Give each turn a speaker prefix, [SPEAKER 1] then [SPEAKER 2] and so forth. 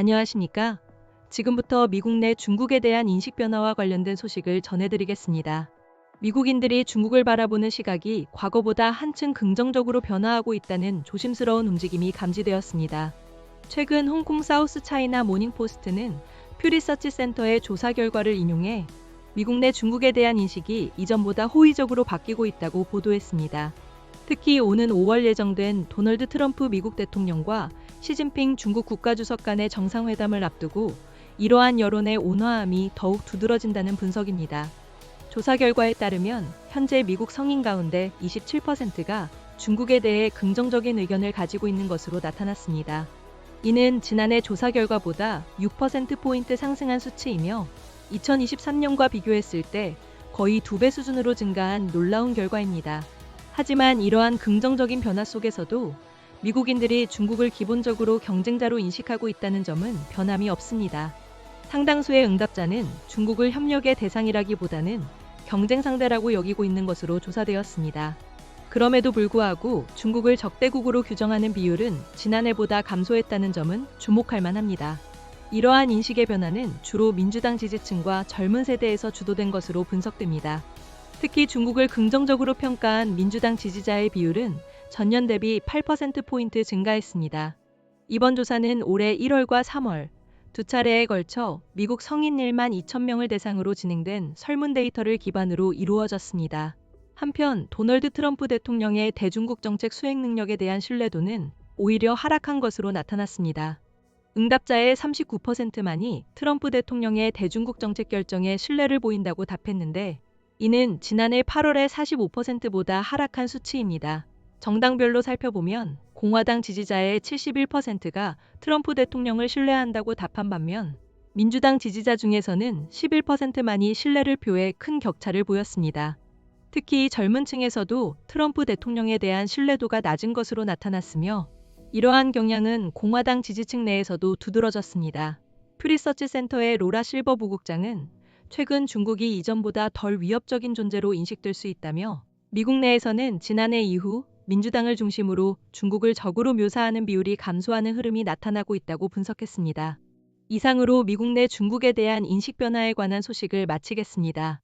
[SPEAKER 1] 안녕하십니까? 지금부터 미국 내 중국에 대한 인식 변화와 관련된 소식을 전해드리겠습니다. 미국인들이 중국을 바라보는 시각이 과거보다 한층 긍정적으로 변화하고 있다는 조심스러운 움직임이 감지되었습니다. 최근 홍콩 사우스 차이나 모닝포스트는 퓨 리서치 센터의 조사 결과를 인용해 미국 내 중국에 대한 인식이 이전보다 호의적으로 바뀌고 있다고 보도했습니다. 특히 오는 5월 예정된 도널드 트럼프 미국 대통령과 시진핑 중국 국가주석 간의 정상회담을 앞두고 이러한 여론의 온화함이 더욱 두드러진다는 분석입니다. 조사 결과에 따르면 현재 미국 성인 가운데 27%가 중국에 대해 긍정적인 의견을 가지고 있는 것으로 나타났습니다. 이는 지난해 조사 결과보다 6%포인트 상승한 수치이며 2023년과 비교했을 때 거의 2배 수준으로 증가한 놀라운 결과입니다. 하지만 이러한 긍정적인 변화 속에서도 미국인들이 중국을 기본적으로 경쟁자로 인식하고 있다는 점은 변함이 없습니다. 상당수의 응답자는 중국을 협력의 대상이라기보다는 경쟁 상대라고 여기고 있는 것으로 조사되었습니다. 그럼에도 불구하고 중국을 적대국으로 규정하는 비율은 지난해보다 감소했다는 점은 주목할 만합니다. 이러한 인식의 변화는 주로 민주당 지지층과 젊은 세대에서 주도된 것으로 분석됩니다. 특히 중국을 긍정적으로 평가한 민주당 지지자의 비율은 전년 대비 8%포인트 증가했습니다. 이번 조사는 올해 1월과 3월 두 차례에 걸쳐 미국 성인 1만 2천 명을 대상으로 진행된 설문 데이터를 기반으로 이루어졌습니다. 한편 도널드 트럼프 대통령의 대중국 정책 수행 능력에 대한 신뢰도는 오히려 하락한 것으로 나타났습니다. 응답자의 39%만이 트럼프 대통령의 대중국 정책 결정에 신뢰를 보인다고 답했는데 이는 지난해 8월의 45%보다 하락한 수치입니다. 정당별로 살펴보면 공화당 지지자의 71%가 트럼프 대통령을 신뢰한다고 답한 반면 민주당 지지자 중에서는 11%만이 신뢰를 표해 큰 격차를 보였습니다. 특히 젊은 층에서도 트럼프 대통령에 대한 신뢰도가 낮은 것으로 나타났으며 이러한 경향은 공화당 지지층 내에서도 두드러졌습니다. 퓨 리서치 센터의 로라 실버 부국장은 최근 중국이 이전보다 덜 위협적인 존재로 인식될 수 있다며 미국 내에서는 지난해 이후 민주당을 중심으로 중국을 적으로 묘사하는 비율이 감소하는 흐름이 나타나고 있다고 분석했습니다. 이상으로 미국 내 중국에 대한 인식 변화에 관한 소식을 마치겠습니다.